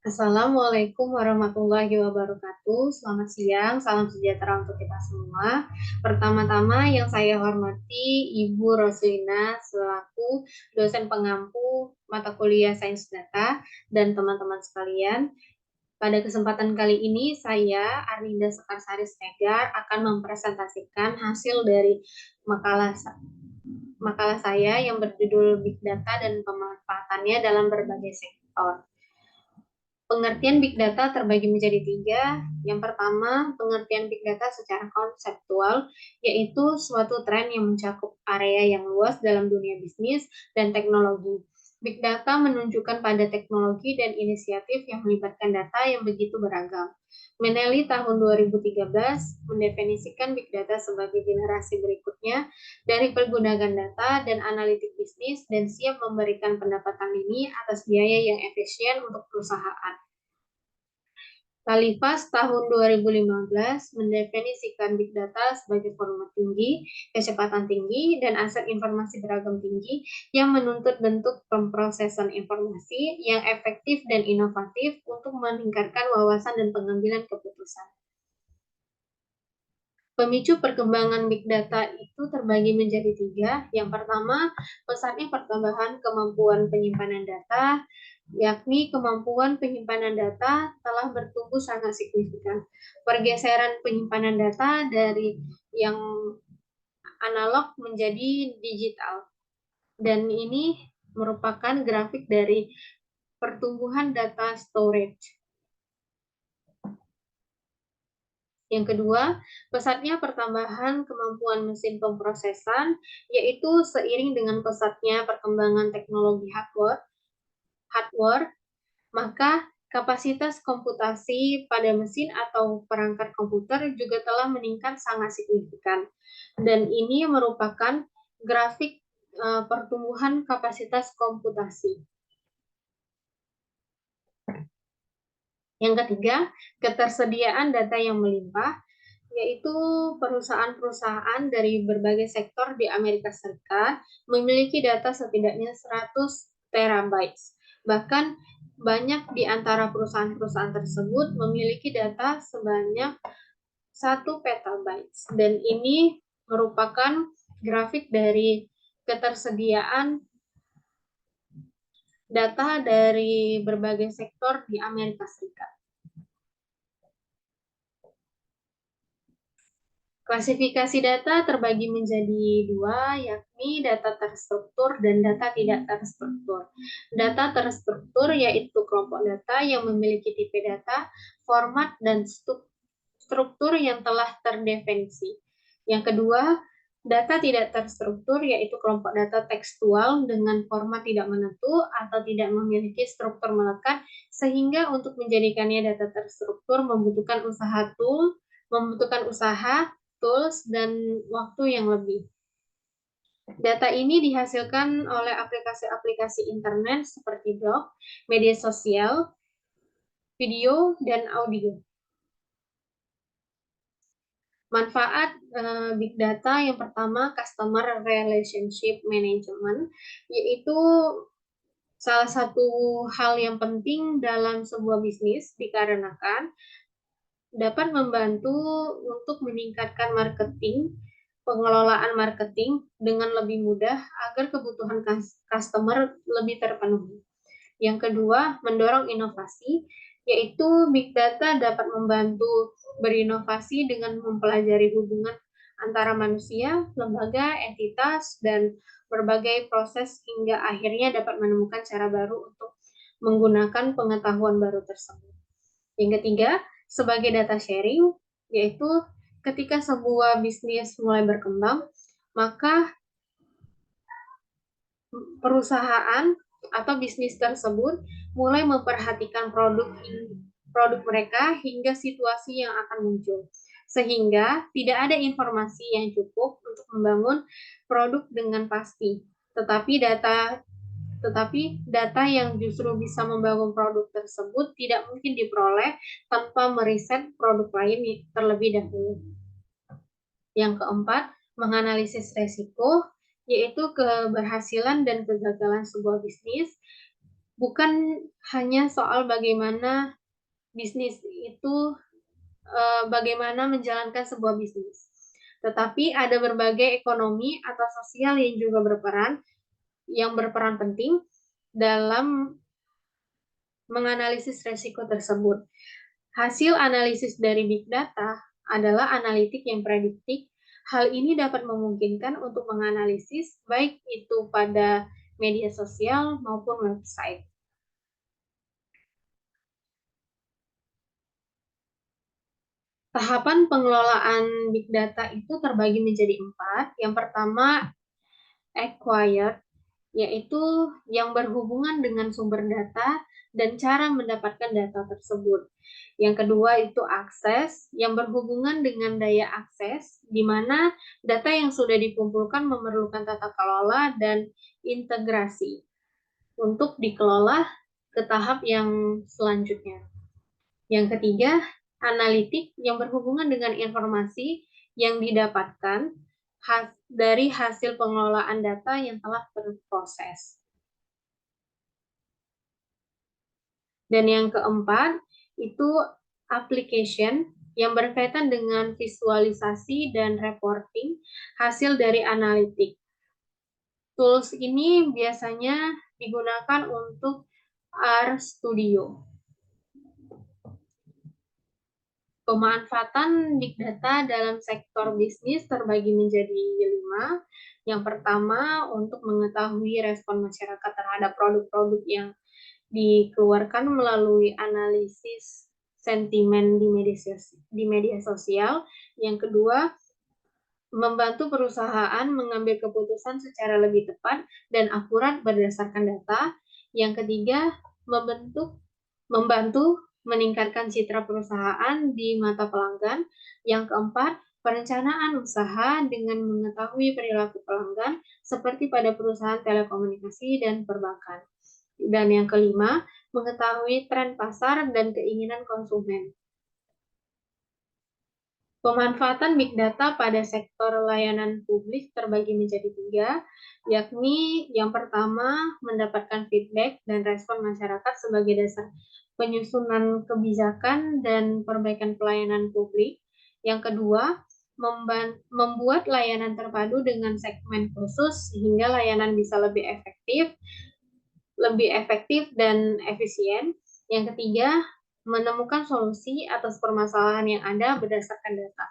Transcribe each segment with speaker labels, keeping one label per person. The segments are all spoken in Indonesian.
Speaker 1: Assalamualaikum warahmatullahi wabarakatuh. Selamat siang, salam sejahtera untuk kita semua. Pertama-tama yang saya hormati Ibu Roslina selaku dosen pengampu mata kuliah Sains Data dan teman-teman sekalian. Pada kesempatan kali ini saya Arlinda Sekarsari Stegar akan mempresentasikan hasil dari makalah makalah saya yang berjudul Big Data dan pemanfaatannya dalam berbagai sektor. Pengertian Big Data terbagi menjadi tiga. Yang pertama, pengertian Big Data secara konseptual, yaitu suatu tren yang mencakup area yang luas dalam dunia bisnis dan teknologi. Big Data menunjukkan pada teknologi dan inisiatif yang melibatkan data yang begitu beragam. Menelli tahun 2013 mendefinisikan Big Data sebagai generasi berikutnya dari pergunakan data dan analitik bisnis dan siap memberikan pendapatan ini atas biaya yang efisien untuk perusahaan. Talifas tahun 2015 mendefinisikan Big Data sebagai volume tinggi, kecepatan tinggi, dan aset informasi beragam tinggi yang menuntut bentuk pemrosesan informasi yang efektif dan inovatif untuk meningkatkan wawasan dan pengambilan keputusan. Pemicu perkembangan Big Data itu terbagi menjadi tiga. Yang pertama, pesatnya pertambahan kemampuan penyimpanan data, yakni kemampuan penyimpanan data telah bertumbuh sangat signifikan. Pergeseran penyimpanan data dari yang analog menjadi digital. Dan ini merupakan grafik dari pertumbuhan data storage. Yang kedua, pesatnya pertambahan kemampuan mesin pemrosesan, yaitu seiring dengan pesatnya perkembangan teknologi hardware, maka kapasitas komputasi pada mesin atau perangkat komputer juga telah meningkat sangat signifikan. Dan ini merupakan grafik pertumbuhan kapasitas komputasi. Yang ketiga, ketersediaan data yang melimpah, yaitu perusahaan-perusahaan dari berbagai sektor di Amerika Serikat memiliki data setidaknya 100 terabytes. Bahkan banyak di antara perusahaan-perusahaan tersebut memiliki data sebanyak 1 petabytes. Dan ini merupakan grafik dari ketersediaan data dari berbagai sektor di Amerika Serikat. Klasifikasi data terbagi menjadi dua, yakni data terstruktur dan data tidak terstruktur. Data terstruktur yaitu kelompok data yang memiliki tipe data, format, dan struktur yang telah terdefinisi. Yang kedua, data tidak terstruktur yaitu kelompok data tekstual dengan format tidak menentu atau tidak memiliki struktur melekat, sehingga untuk menjadikannya data terstruktur membutuhkan usaha tools, dan waktu yang lebih. Data ini dihasilkan oleh aplikasi-aplikasi internet seperti blog, media sosial, video, dan audio. Manfaat Big Data yang pertama, Customer Relationship Management, yaitu salah satu hal yang penting dalam sebuah bisnis dikarenakan dapat membantu untuk meningkatkan pengelolaan marketing dengan lebih mudah agar kebutuhan customer lebih terpenuhi. Yang kedua, mendorong inovasi, yaitu Big Data dapat membantu berinovasi dengan mempelajari hubungan antara manusia, lembaga, entitas, dan berbagai proses hingga akhirnya dapat menemukan cara baru untuk menggunakan pengetahuan baru tersebut. Yang ketiga, sebagai data sharing, yaitu ketika sebuah bisnis mulai berkembang, maka perusahaan atau bisnis tersebut mulai memperhatikan produk mereka hingga situasi yang akan muncul. Sehingga tidak ada informasi yang cukup untuk membangun produk dengan pasti. Tetapi data yang justru bisa membangun produk tersebut tidak mungkin diperoleh tanpa meriset produk lain terlebih dahulu. Yang keempat, menganalisis resiko, yaitu keberhasilan dan kegagalan sebuah bisnis bukan hanya soal bagaimana bisnis itu, bagaimana menjalankan sebuah bisnis, tetapi ada berbagai ekonomi atau sosial yang juga berperan penting dalam menganalisis resiko tersebut. Hasil analisis dari big data adalah analitik yang prediktif. Hal ini dapat memungkinkan untuk menganalisis baik itu pada media sosial maupun website. Tahapan pengelolaan big data itu terbagi menjadi 4. Yang pertama, acquired, yaitu yang berhubungan dengan sumber data dan cara mendapatkan data tersebut. Yang kedua itu akses, yang berhubungan dengan daya akses, di mana data yang sudah dikumpulkan memerlukan tata kelola dan integrasi untuk dikelola ke tahap yang selanjutnya. Yang ketiga, analitik, yang berhubungan dengan informasi yang didapatkan dari hasil pengelolaan data yang telah terproses. Dan yang keempat, itu application, yang berkaitan dengan visualisasi dan reporting hasil dari analitik. Tools ini biasanya digunakan untuk RStudio. Pemanfaatan big data dalam sektor bisnis terbagi menjadi 5. Yang pertama, untuk mengetahui respon masyarakat terhadap produk-produk yang dikeluarkan melalui analisis sentimen di media sosial. Yang kedua, membantu perusahaan mengambil keputusan secara lebih tepat dan akurat berdasarkan data. Yang ketiga, membantu meningkatkan citra perusahaan di mata pelanggan. Yang keempat, perencanaan usaha dengan mengetahui perilaku pelanggan seperti pada perusahaan telekomunikasi dan perbankan. Dan yang kelima, mengetahui tren pasar dan keinginan konsumen. Pemanfaatan big data pada sektor layanan publik terbagi menjadi 3, yakni yang pertama, mendapatkan feedback dan respon masyarakat sebagai dasar penyusunan kebijakan dan perbaikan pelayanan publik. Yang kedua, membuat layanan terpadu dengan segmen khusus sehingga layanan bisa lebih efektif dan efisien. Yang ketiga, menemukan solusi atas permasalahan yang ada berdasarkan data.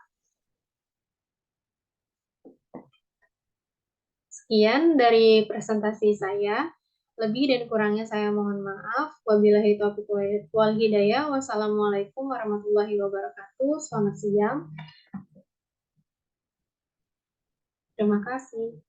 Speaker 1: Sekian dari presentasi saya. Lebih dan kurangnya saya mohon maaf. Wabillahi taufiq wal hidayah. Wassalamualaikum warahmatullahi wabarakatuh. Selamat siang. Terima kasih.